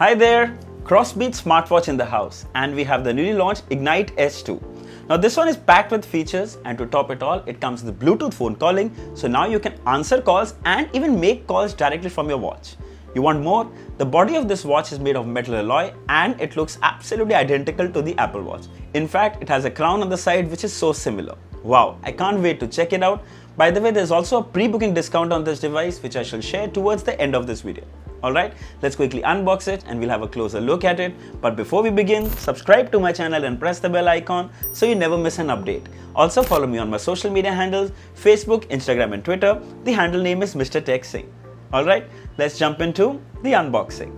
Hi there, Crossbeats Smartwatch in the house, and we have the newly launched Ignite S2. Now this one is packed with features, and to top it all, it comes with Bluetooth phone calling, so now you can answer calls and even make calls directly from your watch. You want more? The body of this watch is made of metal alloy and it looks absolutely identical to the Apple Watch. In fact, it has a crown on the side which is so similar. Wow, I can't wait to check it out. By the way, there's also a pre-booking discount on this device which I shall share towards the end of this video. Alright, let's quickly unbox it and we'll have a closer look at it. But before we begin, subscribe to my channel and press the bell icon so you never miss an update. Also follow me on my social media handles, Facebook, Instagram and Twitter. The handle name is Mr. Tech Singh. Alright, let's jump into the unboxing.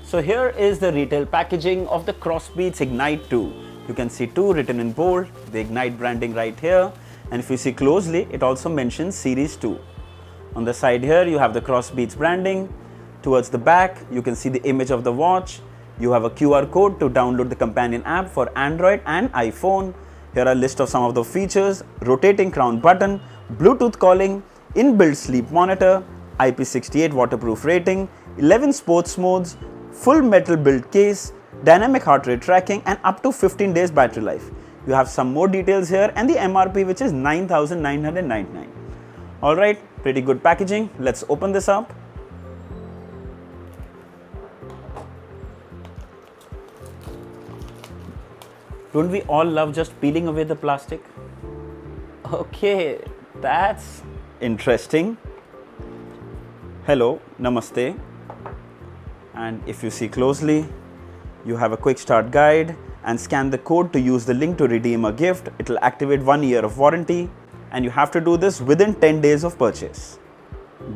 So here is the retail packaging of the Crossbeats Ignite 2. You can see 2 written in bold, the Ignite branding right here. And if you see closely, it also mentions Series 2. On the side here, you have the Crossbeats branding. Towards the back, you can see the image of the watch. You have a QR code to download the companion app for Android and iPhone. Here are a list of some of the features: rotating crown button, Bluetooth calling, inbuilt sleep monitor, IP68 waterproof rating, 11 sports modes, full metal build case, dynamic heart rate tracking, and up to 15 days battery life. You have some more details here and the MRP, which is 9,999. Alright, pretty good packaging. Let's open this up. Don't we all love just peeling away the plastic? Okay, that's interesting. Hello, namaste. And if you see closely, you have a quick start guide and scan the code to use the link to redeem a gift. It will activate 1 year of warranty and you have to do this within 10 days of purchase.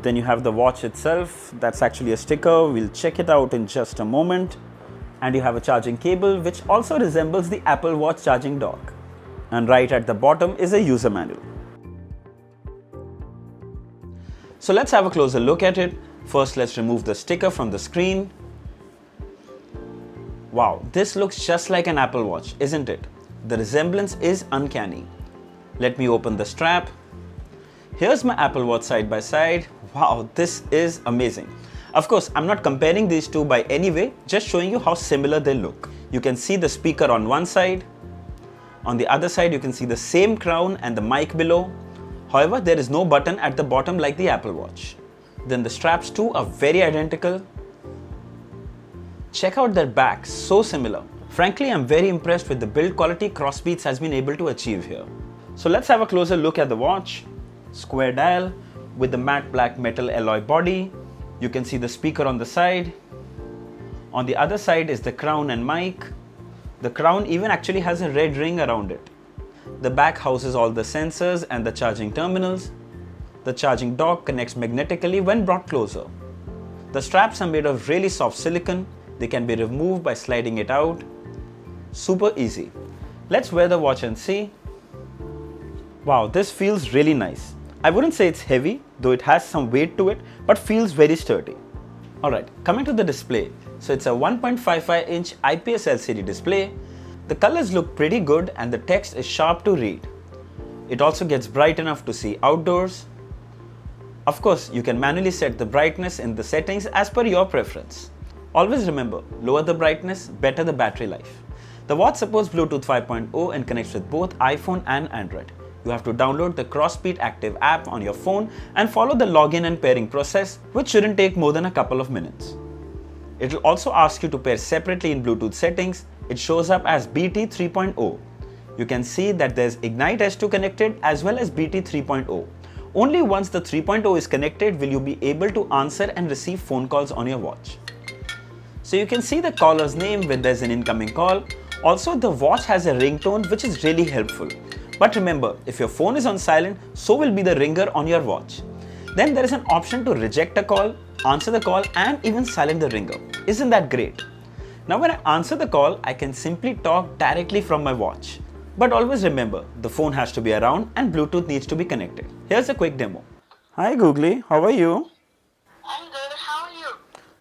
Then you have the watch itself. That's actually a sticker. We'll check it out in just a moment. And you have a charging cable which also resembles the Apple Watch charging dock. And right at the bottom is a user manual. So let's have a closer look at it. First, let's remove the sticker from the screen. Wow, this looks just like an Apple Watch, isn't it? The resemblance is uncanny. Let me open the strap. Here's my Apple Watch side by side. Wow, this is amazing. Of course, I'm not comparing these two by any way, just showing you how similar they look. You can see the speaker on one side. On the other side, you can see the same crown and the mic below. However, there is no button at the bottom like the Apple Watch. Then the straps too are very identical. Check out their back, so similar. Frankly, I'm very impressed with the build quality Crossbeats has been able to achieve here. So let's have a closer look at the watch. Square dial with the matte black metal alloy body. You can see the speaker on the side. On the other side is the crown and mic. The crown even actually has a red ring around it. The back houses all the sensors and the charging terminals. The charging dock connects magnetically when brought closer. The straps are made of really soft silicone. They can be removed by sliding it out. Super easy. Let's wear the watch and see. Wow, this feels really nice. I wouldn't say it's heavy, though it has some weight to it, but feels very sturdy. Alright, coming to the display. So it's a 1.55-inch IPS LCD display. The colors look pretty good and the text is sharp to read. It also gets bright enough to see outdoors. Of course, you can manually set the brightness in the settings as per your preference. Always remember, lower the brightness, better the battery life. The watch supports Bluetooth 5.0 and connects with both iPhone and Android. You have to download the Crossbeat Active app on your phone and follow the login and pairing process, which shouldn't take more than a couple of minutes. It will also ask you to pair separately in Bluetooth settings. It shows up as BT 3.0. You can see that there's Ignite S2 connected as well as BT 3.0. Only once the 3.0 is connected will you be able to answer and receive phone calls on your watch. So you can see the caller's name when there's an incoming call. Also, the watch has a ringtone which is really helpful. But remember, if your phone is on silent, so will be the ringer on your watch. Then there is an option to reject a call, answer the call, and even silent the ringer. Isn't that great? Now when I answer the call, I can simply talk directly from my watch. But always remember, the phone has to be around and Bluetooth needs to be connected. Here's a quick demo. Hi Googly, how are you? I'm good. How are you?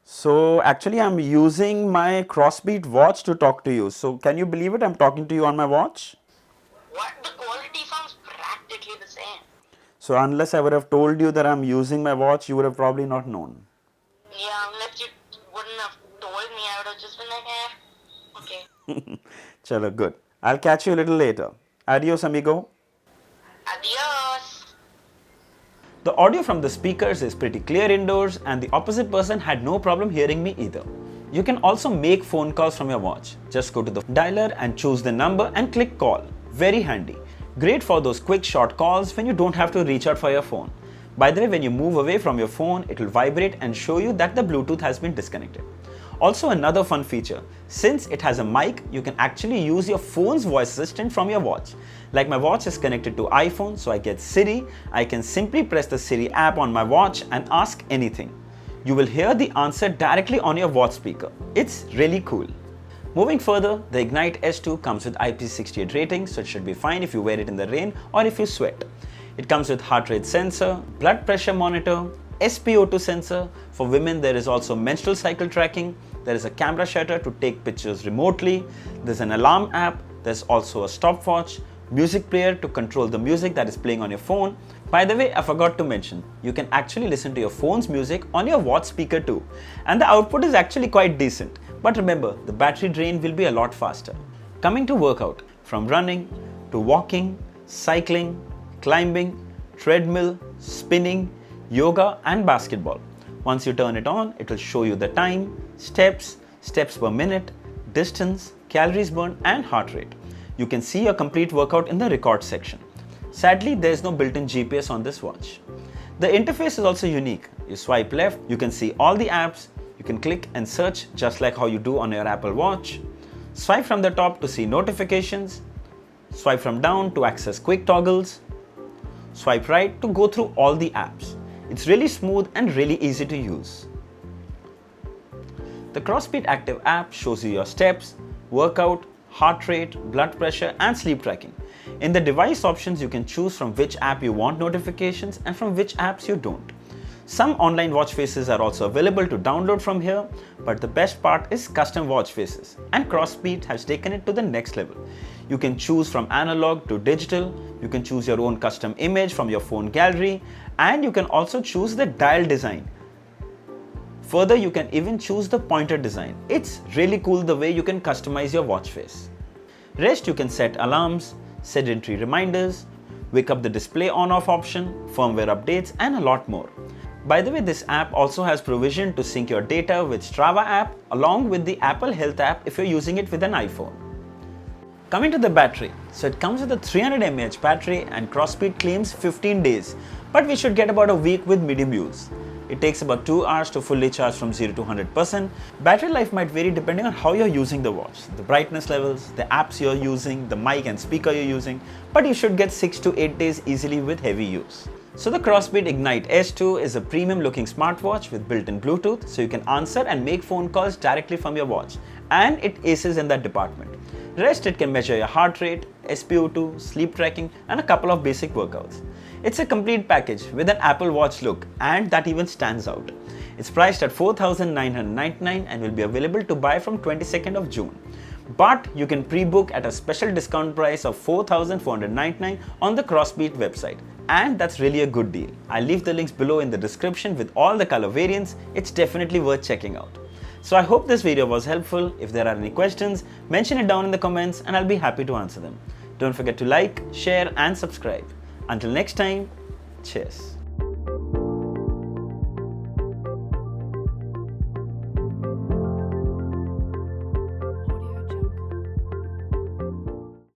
So actually I'm using my Crossbeat watch to talk to you. So can you believe it? I'm talking to you on my watch. What? The quality sounds practically the same. So unless I would have told you that I'm using my watch, you would have probably not known. Yeah, unless you wouldn't have told me, I Chalo, good. I'll catch you a little later. Adios, amigo. Adios. The audio from the speakers is pretty clear indoors, and the opposite person had no problem hearing me either. You can also make phone calls from your watch. Just go to the dialer and choose the number and click call. Very handy. Great for those quick short calls when you don't have to reach out for your phone. By the way, when you move away from your phone, it will vibrate and show you that the Bluetooth has been disconnected. Also, another fun feature, since it has a mic, you can actually use your phone's voice assistant from your watch. Like my watch is connected to iPhone, so I get Siri. I can simply press the Siri app on my watch and ask anything. You will hear the answer directly on your watch speaker. It's really cool. Moving further, the Ignite S2 comes with IP68 rating, so it should be fine if you wear it in the rain or if you sweat. It comes with heart rate sensor, blood pressure monitor, SpO2 sensor. For women, there is also menstrual cycle tracking. There is a camera shutter to take pictures remotely. There's an alarm app. There's also a stopwatch, music player to control the music that is playing on your phone. By the way, I forgot to mention, you can actually listen to your phone's music on your watch speaker too. And the output is actually quite decent. But remember, the battery drain will be a lot faster. Coming to workout, from running to walking, cycling, climbing, treadmill, spinning, yoga and basketball. Once you turn it on, it will show you the time, steps per minute, distance, calories burned and heart rate. You can see your complete workout in the record section. Sadly, there is no built-in GPS on this watch. The interface is also unique. You swipe left, you can see all the apps. You can click and search just like how you do on your Apple Watch. Swipe from the top to see notifications. Swipe from down to access quick toggles. Swipe right to go through all the apps. It's really smooth and really easy to use. The Crossbeat Active app shows you your steps, workout, heart rate, blood pressure and sleep tracking. In the device options, you can choose from which app you want notifications and from which apps you don't. Some online watch faces are also available to download from here, but the best part is custom watch faces, and Crossbeat has taken it to the next level. You can choose from analog to digital, you can choose your own custom image from your phone gallery, and you can also choose the dial design. Further, you can even choose the pointer design. It's really cool the way you can customize your watch face. Rest, you can set alarms, sedentary reminders, wake up the display on-off option, firmware updates, and a lot more. By the way, this app also has provision to sync your data with Strava app along with the Apple Health app if you're using it with an iPhone. Coming to the battery, so it comes with a 300 mAh battery and Crossbeat claims 15 days, but we should get about a week with medium use. It takes about 2 hours to fully charge from 0 to 100%. Battery life might vary depending on how you're using the watch, the brightness levels, the apps you're using, the mic and speaker you're using, but you should get 6 to 8 days easily with heavy use. So the Crossbeat Ignite S2 is a premium looking smartwatch with built-in Bluetooth, so you can answer and make phone calls directly from your watch, and it aces in that department. Rest, it can measure your heart rate, SpO2, sleep tracking and a couple of basic workouts. It's a complete package with an Apple Watch look, and that even stands out. It's priced at $4,999 and will be available to buy from 22nd of June. But you can pre-book at a special discount price of $4,499 on the Crossbeat website. And that's really a good deal. I'll leave the links below in the description with all the color variants. It's definitely worth checking out. So I hope this video was helpful. If there are any questions, mention it down in the comments and I'll be happy to answer them. Don't forget to like, share and subscribe. Until next time, cheers.